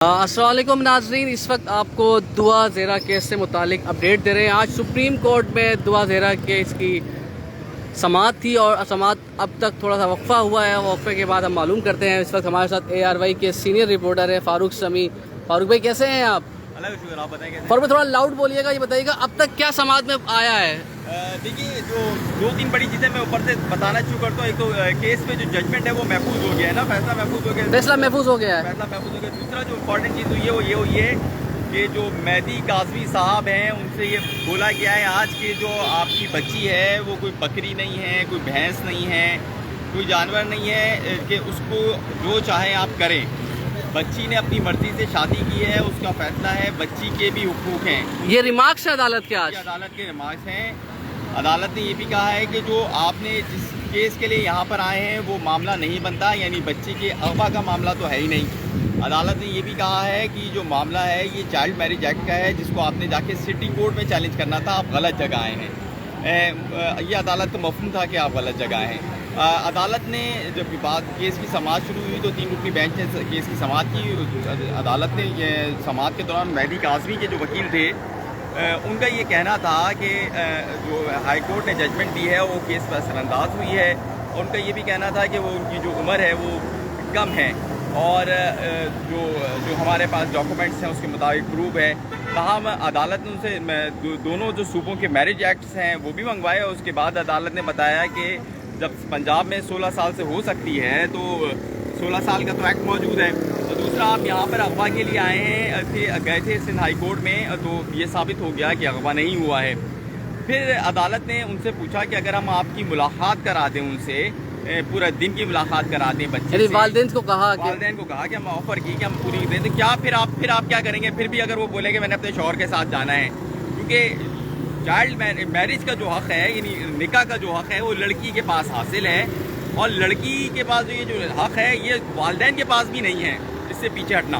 अस्सलाम वालेकुम नाजरीन, इस वक्त आपको दुआ ज़ेरा केस से मुतालिक अपडेट दे रहे हैं। आज सुप्रीम कोर्ट में दुआ ज़ेरा केस की समाअत थी और समाअत अब तक थोड़ा सा वक्फा हुआ है। वक्फे के बाद हम मालूम करते हैं। इस वक्त हमारे साथ ARY के सीनियर रिपोर्टर है फारूक समी। फारूक भाई कैसे हैं आप? आप बताएं कैसे? फारूक भाई थोड़ा लाउड बोलिएगा। ये बताइएगा अब तक क्या समाअत में आया है? देखिए, जो दो तीन बड़ी चीज़ें मैं ऊपर से बताना शुरू करता हूँ। एक तो केस में जो जजमेंट है वो महफूज हो गया है ना, फैसला महफूज हो गया है। फैसला महफूज हो गया है। फैसला महफूज हो गया। दूसरा जो इम्पोर्टेंट चीज़ हुई है वो ये हुई है कि जो मेहदी काजवी साहब हैं उनसे ये बोला गया है आज की जो आपकी बच्ची है वो कोई बकरी नहीं है, कोई भैंस नहीं है, कोई जानवर नहीं है कि उसको जो चाहे आप करें। बच्ची ने अपनी मर्जी से शादी की है, उसका फैसला है, बच्ची के भी हुकूक हैं। ये रिमार्क्स है अदालत के आज? अदालत के रिमार्क्स हैं। अदालत ने ये भी कहा है कि जो आपने जिस केस के लिए यहाँ पर आए हैं वो मामला नहीं बनता, यानी बच्ची के अगवा का मामला तो है ही नहीं। अदालत ने ये भी कहा है कि जो मामला है ये चाइल्ड मैरिज एक्ट का है, जिसको आपने जाके सिटी कोर्ट में चैलेंज करना था, आप गलत जगह आए हैं। ये अदालत का मफहूम था कि आप गलत जगह आए हैं। अदालत ने जब बात केस की समाअत शुरू हुई तो 3 रुकनी बेंच ने केस की समाअत की। अदालत ने ये समाअत के दौरान मेहदी काजवी के जो वकील थे उनका ये कहना था कि जो हाई कोर्ट ने जजमेंट दी है वो केस पर असरअंदाज हुई है। और उनका ये भी कहना था कि वो उनकी जो उम्र है वो कम है और जो हमारे पास डॉक्यूमेंट्स हैं उसके मुताबिक प्रूफ है। ताहम अदालत ने उनसे दोनों जो सूबों के मैरिज एक्ट्स हैं वो भी मंगवाए और उसके बाद अदालत ने बताया कि जब पंजाब में 16 साल से हो सकती है तो 16 साल का तो एक्ट मौजूद है। तो दूसरा, आप यहाँ पर अगवा के लिए आए हैं, गए थे सिंध हाई कोर्ट में, तो ये साबित हो गया कि अगवा नहीं हुआ है। फिर अदालत ने उनसे पूछा कि अगर हम आपकी मुलाकात करा दें उनसे, पूरा दिन की मुलाकात करा दें बच्चे से, वालिदैन को कहा कि हम ऑफर की कि हम पूरी दें, तो क्या फिर आप क्या करेंगे? फिर भी अगर वो बोले कि मैंने अपने शौहर के साथ जाना है, क्योंकि चाइल्ड मैरिज का जो हक़ है यानी निकाह का जो हक़ है वो लड़की के पास हासिल है और लड़की के पास ये जो हक़ है ये वालिदैन के पास भी नहीं है इससे पीछे हटना।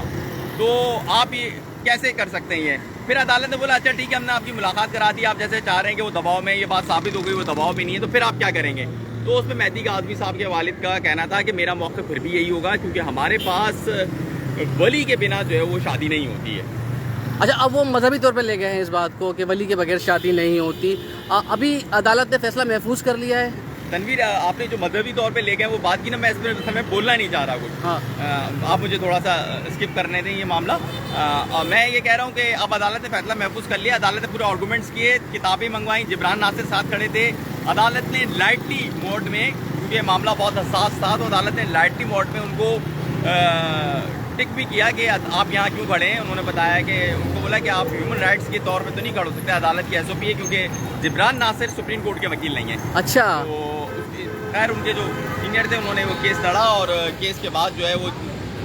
तो आप ये कैसे कर सकते हैं? ये फिर अदालत ने बोला अच्छा ठीक है, हमने आपकी मुलाकात करा दी, आप जैसे चाह रहे हैं कि वो दबाव में, ये बात साबित हो गई वो दबाव भी नहीं है, तो फिर आप क्या करेंगे? तो उसमें मेहदी काजवी साहब के वालिद का कहना था कि मेरा मौक़िफ़ फिर भी यही होगा क्योंकि हमारे पास वली के बिना जो है वो शादी नहीं होती है। अच्छा, अब वो मजहबी तौर पे ले गए हैं इस बात को कि वली के बगैर शादी नहीं होती। अभी अदालत ने फैसला महफूज कर लिया है। तनवीर, आपने जो मजहबी तौर पे ले गए वो बात की ना, मैं इस समय बोलना नहीं चाह रहा कुछ। हाँ। आप मुझे थोड़ा सा स्किप करने दें ये मामला। मैं ये कह रहा हूँ कि अब अदालत ने फैसला महफूज कर लिया। अदालत ने पूरे आर्गूमेंट्स किए, किताबें मंगवाई, जिब्रान नासिर साथ खड़े थे। अदालत ने लाइटली मोड में, क्योंकि मामला बहुत हसास था, तो अदालत ने लाइटली मोड में उनको टिक भी किया कि आप यहाँ क्यों खड़े हैं। उन्होंने बताया कि उनको बोला कि आप ह्यूमन राइट्स के तौर पे तो नहीं खड़े हो सकते, अदालत की SOP है, क्योंकि जिब्रान नासिर सुप्रीम कोर्ट के वकील नहीं है। अच्छा। तो खैर उनके जो सीनियर थे उन्होंने वो केस लड़ा और केस के बाद जो है वो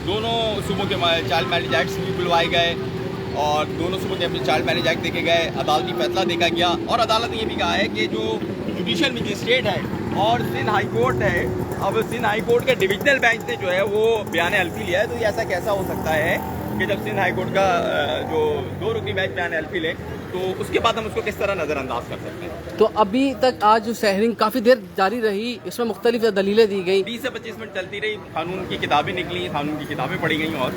दोनों सूबों के चाइल्ड मैरिज एक्ट्स भी बुलवाए गए और दोनों सूबों के अपने चाइल्ड मैरिज एक्ट देखे गए, अदालती फैसला देखा गया। और अदालत ने ये भी कहा है कि जो जुडिशल मजिस्ट्रेट है और सिंध हाई कोर्ट है, अब सिंध हाई कोर्ट के डिविजनल बेंच ने जो है वो बयान हल्फी लिया है। तो ये ऐसा कैसा हो सकता है कि जब सिंध हाई कोर्ट का जो 2 रुकनी बेंच बयान हल्फी ले तो उसके बाद हम उसको किस तरह नज़रअंदाज कर सकते हैं? तो अभी तक आज जो सहरिंग काफ़ी देर जारी रही, इसमें मुख्तलिफ दलीलें दी गई, 20 से 25 मिनट चलती रही, कानून की किताबें निकली, कानून की किताबें पढ़ी गई और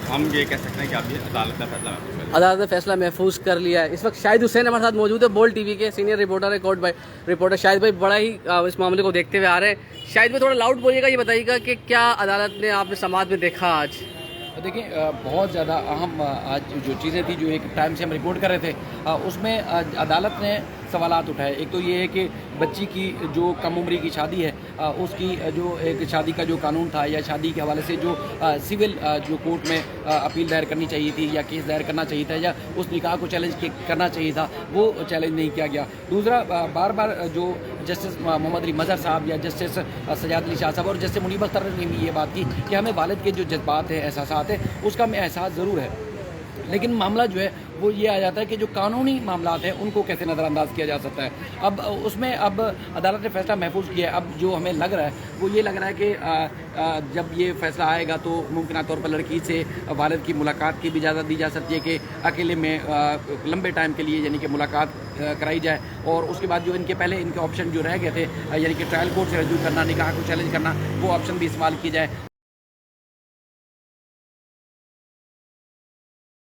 हम ये कह सकते हैं कि अभी अदालत ने फैसला महफूज कर लिया है। इस वक्त शाहिद हुसैन हमारे साथ मौजूद है, बोल्ड TV के सीनियर रिपोर्टर है, कोर्ट भाई रिपोर्टर शाहिद भाई बड़ा ही इस मामले को देखते हुए आ रहे हैं। शाहिद भाई थोड़ा लाउड बोलिएगा, ये बताइएगा कि क्या अदालत ने आपने समाअत में देखा आज? देखिए, बहुत ज़्यादा अहम आज जो चीज़ें थी जो एक टाइम से हम रिपोर्ट कर रहे थे, उसमें अदालत ने सवालात उठाए। एक तो ये है कि बच्ची की जो कम उम्री की शादी है उसकी जो एक शादी का जो कानून था या शादी के हवाले से जो सिविल जो कोर्ट में अपील दायर करनी चाहिए थी या केस दायर करना चाहिए था या उस निकाह को चैलेंज करना चाहिए था, वो चैलेंज नहीं किया गया। दूसरा, बार बार जो जस्टिस मोहम्मद अली मज़हर साहब या जस्टिस सजाद अली शाह साहब और जस्टिस मुनीब अख्तर ने भी ये बात की कि हमें वालिद के जो जज्बात हैं, एहसासात हैं, उसका हमें एहसास ज़रूर है, लेकिन मामला जो है वो ये आ जाता है कि जो कानूनी मामला हैं उनको कैसे नज़रअंदाज किया जा सकता है। अब उसमें अब अदालत ने फैसला महफूज किया है। अब जो हमें लग रहा है वो ये लग रहा है कि जब ये फैसला आएगा तो मुमकिन तौर पर लड़की से वालिद की मुलाकात की भी इजाज़त दी जा सकती है कि अकेले में लंबे टाइम के लिए यानी कि मुलाकात कराई जाए। और उसके बाद जो इनके पहले इनके ऑप्शन जो रह गए थे यानी कि ट्रायल कोर्ट से रजू करना, निकाह को चैलेंज करना, वो ऑप्शन भी इस्तेमाल किया जाए।